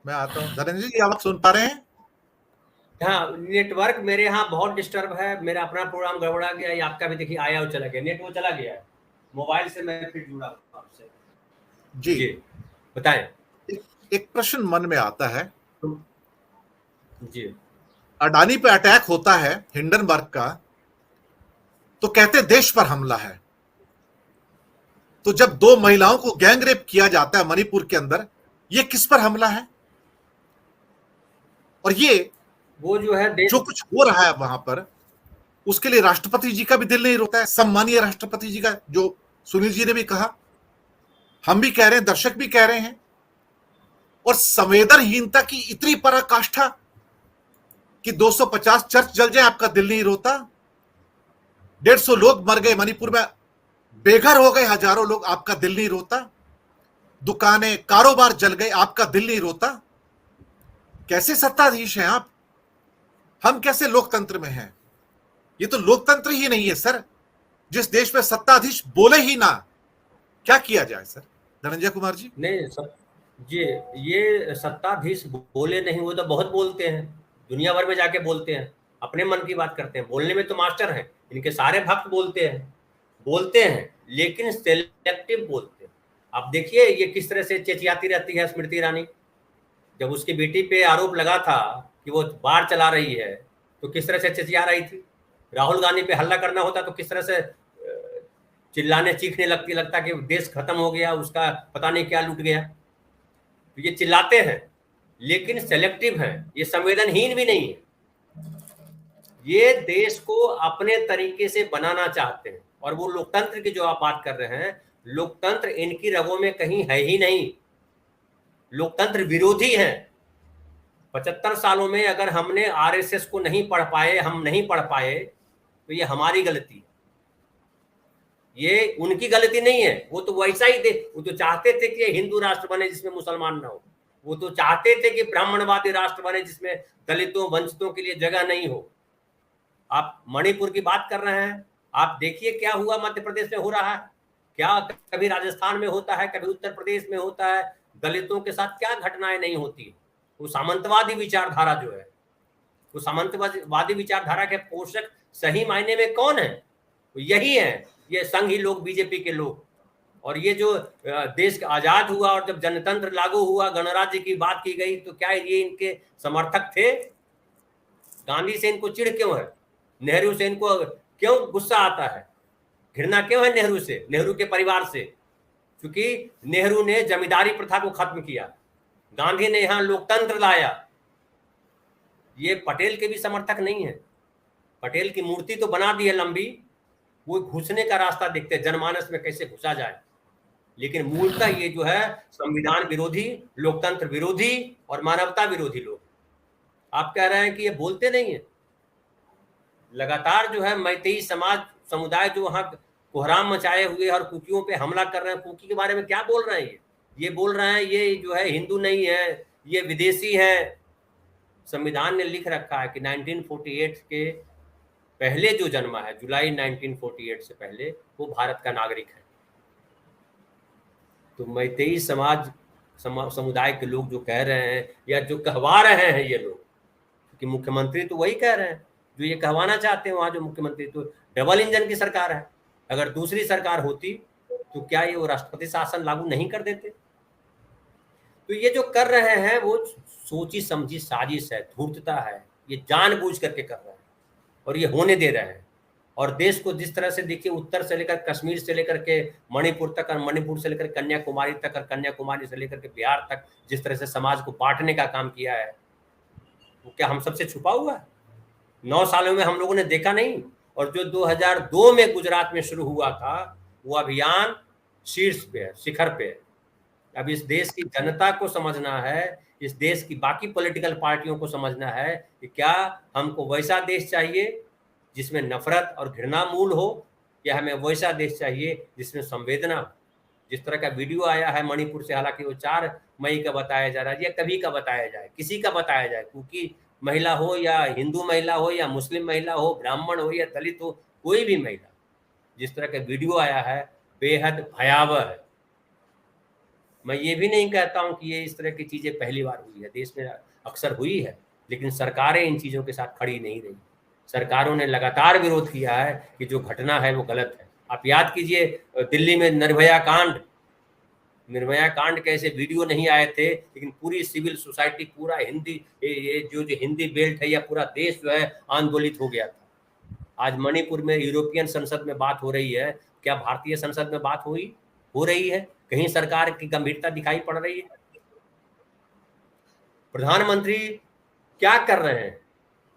मैं आता हूँ। धनंजय जी, आप सुन पा रहे हैं? हाँ, नेटवर्क मेरे यहाँ बहुत डिस्टर्ब है। मेरा अपना प्रोग्राम गड़बड़ा गया, ये आपका भी देखिए आया और चला गया। नेट वो चला गया है। मोबाइल से मैं फिर जुड़ा हूँ आपसे। जी। जी, बताएं। एक प्रश्न मन में आता है। जी अडानी पे अटैक होता है हिंडनबर्ग का, तो कहते देश पर हमला है। तो जब दो महिलाओं को गैंग रेप किया जाता है मणिपुर के अंदर, ये किस पर हमला है? और ये वो जो है देश। जो कुछ हो रहा है वहां पर, उसके लिए राष्ट्रपति जी का भी दिल नहीं रोता है? सम्मानीय राष्ट्रपति जी का, जो सुनील जी ने भी कहा, हम भी कह रहे हैं, दर्शक भी कह रहे हैं। और संवेदनहीनता की इतनी पराकाष्ठा कि 250 चर्च जल जाए, आपका दिल नहीं रोता? 150 लोग मर गए मणिपुर में, बेघर हो गए हजारों लोग, आपका दिल नहीं रोता? दुकानें, कारोबार जल गए, आपका दिल नहीं रोता? कैसे सत्ताधीश हैं आप? हम कैसे लोकतंत्र में हैं? ये तो लोकतंत्र ही नहीं है सर, जिस देश में सत्ताधीश बोले ही ना। क्या किया जाए सर? धनंजय कुमार जी। नहीं सब। जी, ये सत्ताधीश बोले नहीं, वो तो बहुत बोलते हैं। दुनिया भर में जाके बोलते हैं, अपने मन की बात करते हैं। बोलने में तो मास्टर हैं, इनके सारे भक्त बोलते हैं। बोलते हैं लेकिन सेलेक्टिव बोलते हैं। आप देखिए ये किस तरह से चेचियाती रहती है स्मृति ईरानी। जब उसकी बेटी पे आरोप लगा था कि वो बार चला रही है, तो किस तरह से चिचिया रही थी। राहुल गांधी पे हल्ला करना होता तो किस तरह से चिल्लाने चीखने लगती, लगता कि देश खत्म हो गया, उसका पता नहीं क्या लूट गया। तो ये चिल्लाते हैं लेकिन सेलेक्टिव है, ये संवेदनहीन भी नहीं है। ये देश को अपने तरीके से बनाना चाहते हैं। और वो लोकतंत्र की जो आप बात कर रहे हैं, लोकतंत्र इनकी रगों में कहीं है ही नहीं। लोकतंत्र विरोधी है। 75 सालों में अगर हमने आरएसएस को नहीं पढ़ पाए, हम नहीं पढ़ पाए, तो ये हमारी गलती है, ये उनकी गलती नहीं है। वो तो वैसा ही थे, वो तो चाहते थे कि हिंदू राष्ट्र बने जिसमें मुसलमान ना हो। वो तो चाहते थे कि ब्राह्मणवादी राष्ट्र बने जिसमें दलितों वंचितों के लिए जगह नहीं हो। आप मणिपुर की बात कर रहे हैं, आप देखिए क्या हुआ मध्य प्रदेश में हो रहा है, क्या कभी राजस्थान में होता है, कभी उत्तर प्रदेश में होता है। दलितों के साथ क्या घटनाएं नहीं होती। वो सामंतवादी विचारधारा जो है, वो सामंतवादी विचारधारा के पोषक सही मायने में कौन है? यही है, ये संघ ही लोग, बीजेपी के लोग। और ये जो देश आजाद हुआ और जब जनतंत्र लागू हुआ, गणराज्य की बात की गई, तो क्या ये इनके समर्थक थे? गांधी से इनको चिढ़ क्यों है? नेहरू से इनको क्यों गुस्सा आता है? घृणा क्यों है नेहरू से, नेहरू के परिवार से? क्योंकि नेहरू ने जमींदारी प्रथा को खत्म किया, गांधी ने यहां लोकतंत्र लाया। ये पटेल के भी समर्थक नहीं है। पटेल की मूर्ति तो बना दी है लंबी, वो घुसने का रास्ता देखते हैं जनमानस में कैसे घुसा जाए। लेकिन मूलतः ये जो है संविधान विरोधी, लोकतंत्र विरोधी और मानवता विरोधी लोग। आप कह रहे हैं कि ये बोलते नहीं है। लगातार जो है मैतेई समाज समुदाय जो वहां कोहराम मचाए हुए और कुकियों पे हमला कर रहे हैं। कुकी के बारे में क्या बोल रहे हैं? ये बोल रहे हैं ये जो है हिंदू नहीं है, ये विदेशी है। संविधान ने लिख रखा है कि 1948 के पहले जो जन्मा है, जुलाई 1948 से पहले, वो भारत का नागरिक है। तो मैतेई समुदाय के लोग जो कह रहे हैं या जो कहवा रहे हैं ये लोग, क्योंकि मुख्यमंत्री तो वही कह रहे हैं जो ये कहवाना चाहते हैं। वहां जो मुख्यमंत्री, तो डबल इंजन की सरकार है। अगर दूसरी सरकार होती तो क्या ये वो राष्ट्रपति शासन लागू नहीं कर देते? तो ये जो कर रहे हैं वो सोची समझी साजिश है, धूर्तता है। ये जानबूझ करके कर रहे हैं और ये होने दे रहे हैं। और देश को जिस तरह से देखिए, उत्तर से लेकर कश्मीर से लेकर के मणिपुर तक, और मणिपुर से लेकर कन्याकुमारी तक, और कन्याकुमारी से लेकर के बिहार तक, जिस तरह से समाज को बांटने का काम किया है, वो क्या हम सबसे छुपा हुआ है? 9 सालों में हम लोगों ने देखा नहीं? और जो 2002 में गुजरात में शुरू हुआ था, वो अभियान शीर्ष पे है, शिखर पे है। अब इस देश की जनता को समझना है, इस देश की बाकी पॉलिटिकल पार्टियों को समझना है कि क्या हमको वैसा देश चाहिए जिसमें नफरत और घृणा मूल हो, या हमें वैसा देश चाहिए जिसमें संवेदना हो। जिस तरह का वीडियो आया है मणिपुर से, हालांकि वो 4 मई का बताया जा रहा है, या कभी का बताया जाए, किसी का बताया जाए, क्योंकि महिला हो या हिंदू महिला हो या मुस्लिम महिला हो, ब्राह्मण हो या दलित हो, कोई भी महिला, जिस तरह का वीडियो आया है बेहद भयावह है। मैं ये भी नहीं कहता हूं कि ये इस तरह की चीजें पहली बार हुई है, देश में अक्सर हुई है, लेकिन सरकारें इन चीजों के साथ खड़ी नहीं रही। सरकारों ने लगातार विरोध किया है कि जो घटना है वो गलत है। आप याद कीजिए दिल्ली में निर्भया कांड के ऐसे वीडियो नहीं आए थे, लेकिन पूरी सिविल सोसाइटी, पूरा हिंदी, ये जो हिंदी बेल्ट है या पूरा देश जो है आंदोलित हो गया था। आज मणिपुर में यूरोपियन संसद में बात हो रही है, क्या भारतीय संसद में बात हो रही है? कहीं सरकार की गंभीरता दिखाई पड़ रही है? प्रधानमंत्री क्या कर रहे हैं?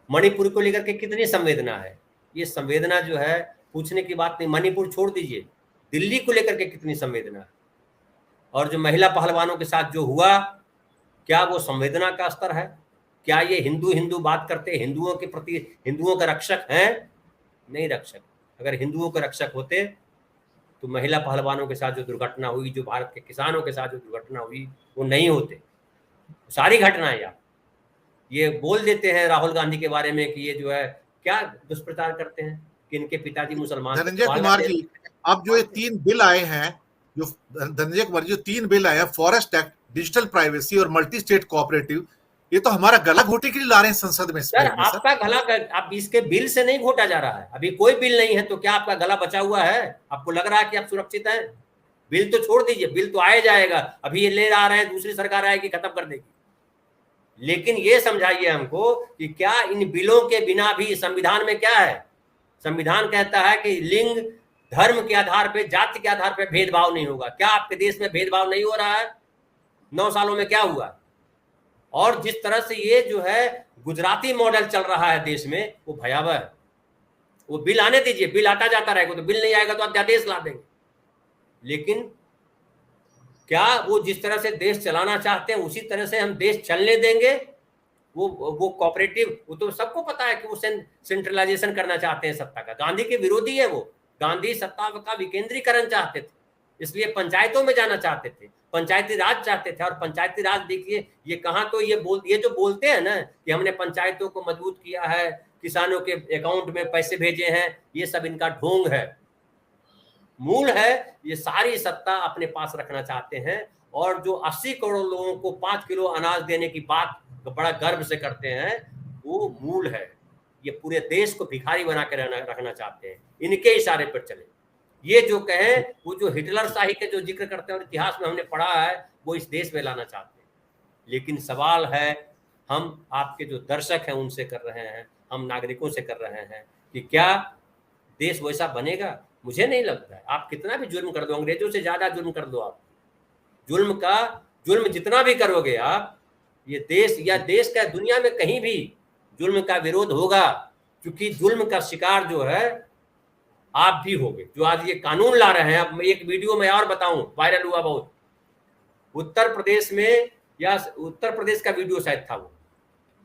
मणिपुर को लेकर के कितनी संवेदना है? ये संवेदना जो है पूछने की बात नहीं, मणिपुर छोड़ दीजिए, दिल्ली को लेकर के कितनी संवेदना है? और जो महिला पहलवानों के साथ जो हुआ, क्या वो संवेदना का स्तर है? क्या ये हिंदू हिंदू बात करते हिंदुओं के प्रति, हिंदुओं के रक्षक हैं? नहीं रक्षक। अगर हिंदुओं के रक्षक होते तो महिला पहलवानों के साथ जो दुर्घटना हुई, जो भारत के किसानों के साथ जो दुर्घटना हुई, वो नहीं होते। सारी घटनाएं यार ये बोल देते हैं राहुल गांधी के बारे में कि ये जो है क्या दुष्प्रचार करते हैं कि इनके पिताजी मुसलमान। धनंजय कुमार जी, अब जो ये 3 बिल आए हैं, जो धनंजय कुमार जी, 3 बिल आए हैं, फॉरेस्ट एक्ट, डिजिटल प्राइवेसी और मल्टी स्टेट कोऑपरेटिव, ये तो हमारा गला घोटे के लिए ला रहे हैं संसद में। सर आपका गला, आप इसके बिल से नहीं घोटा जा रहा है, अभी कोई बिल नहीं है, तो क्या आपका गला बचा हुआ है? आपको लग रहा है कि आप सुरक्षित हैं? बिल तो छोड़ दीजिए, बिल तो आए जाएगा, अभी ये ले आ रहे हैं, दूसरी सरकार आएगी खत्म कर देगी। लेकिन ये समझाइए हमको कि क्या इन बिलों के बिना भी संविधान में क्या है? संविधान कहता है कि लिंग, धर्म के आधार पे, जाति के आधार पे भेदभाव नहीं होगा। क्या आपके देश में भेदभाव नहीं हो रहा है? 9 सालों में क्या हुआ? और जिस तरह से ये जो है गुजराती मॉडल चल रहा है देश में, वो भयावह है। वो बिल आने दीजिए, बिल आता जाता रहेगा, तो बिल नहीं आएगा तो अध्यादेश ला देंगे। लेकिन क्या वो जिस तरह से देश चलाना चाहते हैं उसी तरह से हम देश चलने देंगे? वो कोऑपरेटिव, वो तो सबको पता है कि वो सेंट्रलाइजेशन करना चाहते हैं सत्ता का। गांधी के विरोधी है वो। गांधी सत्ता का विकेंद्रीकरण चाहते थे, इसलिए पंचायतों में जाना चाहते थे, पंचायती राज चाहते थे। और पंचायती राज देखिए ये कहाँ, तो ये जो बोलते हैं ना कि हमने पंचायतों को मजबूत किया है, किसानों के अकाउंट में पैसे भेजे हैं, ये सब इनका ढोंग है। मूल है ये सारी सत्ता अपने पास रखना चाहते हैं। और जो 80 करोड़ लोगों को 5 किलो अनाज देने की बात बड़ा गर्व से करते हैं, वो मूल है। ये पूरे देश को भिखारी बना के रखना चाहते हैं, इनके इशारे पर चले। ये जो कहें, वो जो हिटलर शाही के जो जिक्र करते हैं और इतिहास में हमने पढ़ा है, वो इस देश में लाना चाहते हैं। लेकिन सवाल है, हम आपके जो दर्शक हैं उनसे कर रहे हैं, हम नागरिकों से कर रहे हैं कि क्या देश वैसा बनेगा? मुझे नहीं लगता है। आप कितना भी जुल्म कर दो, अंग्रेजों से ज्यादा जुल्म कर दो, आप जुल्म जितना भी करोगे आप, ये देश या देश का दुनिया में कहीं भी जुल्म का विरोध होगा, क्योंकि जुल्म का शिकार जो है आप भी होगे। जो आज ये कानून ला रहे हैं, अब एक वीडियो में और बताऊं, वायरल हुआ बहुत, उत्तर प्रदेश में, या उत्तर प्रदेश का वीडियो शायद था वो,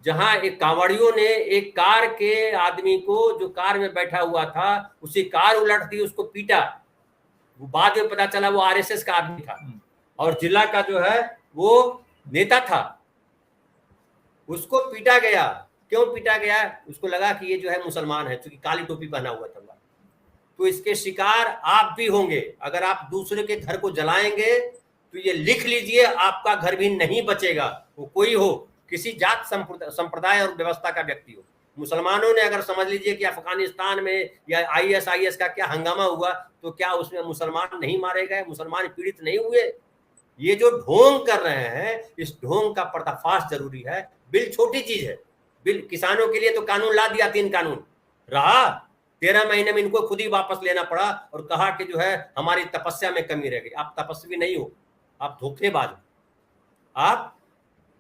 जहां एक कांवड़ियों ने एक कार के आदमी को, जो कार में बैठा हुआ था, उसी कार उलट दी, उसको पीटा। वो बाद में पता चला वो आरएसएस का आदमी था और जिला का जो है वो नेता था। उसको पीटा गया। क्यों पीटा गया? उसको लगा कि ये जो है मुसलमान है, क्योंकि काली टोपी पहना हुआ था। तो इसके शिकार आप भी होंगे। अगर आप दूसरे के घर को जलाएंगे तो ये लिख लीजिए, आपका घर भी नहीं बचेगा। वो कोई हो, किसी जात, संप्रदाय और व्यवस्था का व्यक्ति हो। मुसलमानों ने अगर समझ लीजिए कि अफगानिस्तान में या आईएसआईएस का क्या हंगामा हुआ, तो क्या उसमें मुसलमान नहीं मारे गए, मुसलमान पीड़ित नहीं हुए? ये जो ढोंग कर रहे हैं, इस ढोंग का पर्दाफाश जरूरी है। बिल छोटी चीज है। बिल किसानों के लिए तो कानून ला दिया, 3 कानून रहा, 13 महीने में इनको खुद ही वापस लेना पड़ा और कहा कि जो है हमारी तपस्या में कमी रह गई। आप तपस्वी नहीं हो, आप धोखेबाज हो, आप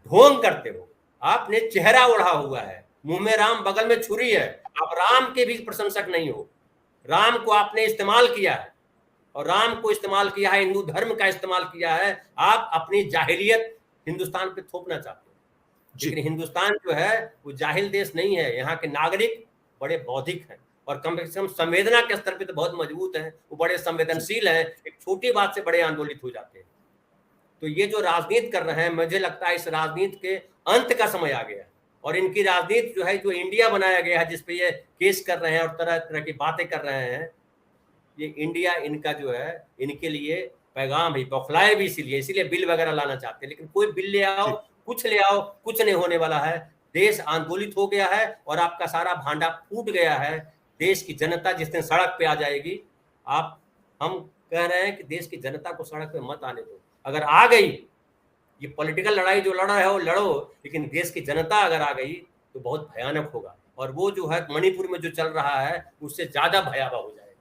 ढोंग करते हो। आपने चेहरा ओढ़ा हुआ है, मुंह में राम, बगल में छुरी है। आप राम के भी प्रशंसक नहीं हो। राम को आपने इस्तेमाल किया है, और राम को इस्तेमाल किया है, हिंदू धर्म का इस्तेमाल किया है। आप अपनी जाहिलियत हिंदुस्तान पे थोपना चाहते हो। लेकिन हिंदुस्तान जो है वो जाहिल देश नहीं है। यहाँ के नागरिक बड़े बौद्धिक हैं और कम से कम संवेदना के स्तर पे तो बहुत मजबूत हैं। वो बड़े संवेदनशील हैं, एक छोटी बात से बड़े आंदोलित हो जाते हैं। तो ये जो राजनीति कर रहे हैं, मुझे लगता है इस राजनीति के अंत का समय आ गया है। और इनकी राजनीति जो है, जो इंडिया बनाया गया है, जिसपे ये केस कर रहे हैं और तरह तरह की बातें कर रहे हैं, ये इंडिया इनका जो है, इनके लिए पैगाम ही, बौखलाए भी इसीलिए बिल वगैरह लाना चाहते हैं, लेकिन कोई बिल ले आओ, कुछ ले आओ, कुछ नहीं होने वाला है। देश आंदोलित हो गया है और आपका सारा भांडा फूट गया है। देश की जनता जिस दिन सड़क पे आ जाएगी, हम कह रहे हैं कि देश की जनता को सड़क पे मत आने दो। अगर आ गई, ये पॉलिटिकल लड़ाई जो लड़ रहे हो लड़ो, लेकिन देश की जनता अगर आ गई तो बहुत भयानक होगा, और वो जो है मणिपुर में जो चल रहा है उससे ज्यादा भयावह हो जाएगा।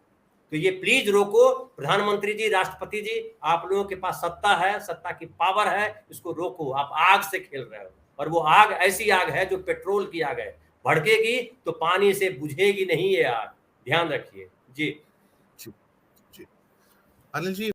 तो ये प्लीज रोको। प्रधानमंत्री जी, राष्ट्रपति जी, आप लोगों के पास सत्ता है, सत्ता की पावर है, इसको रोको। आप आग से खेल रहे हो, और वो आग ऐसी आग है जो पेट्रोल की आग है, भड़केगी तो पानी से बुझेगी नहीं ये आग, ध्यान रखिए जी। अनिल जी,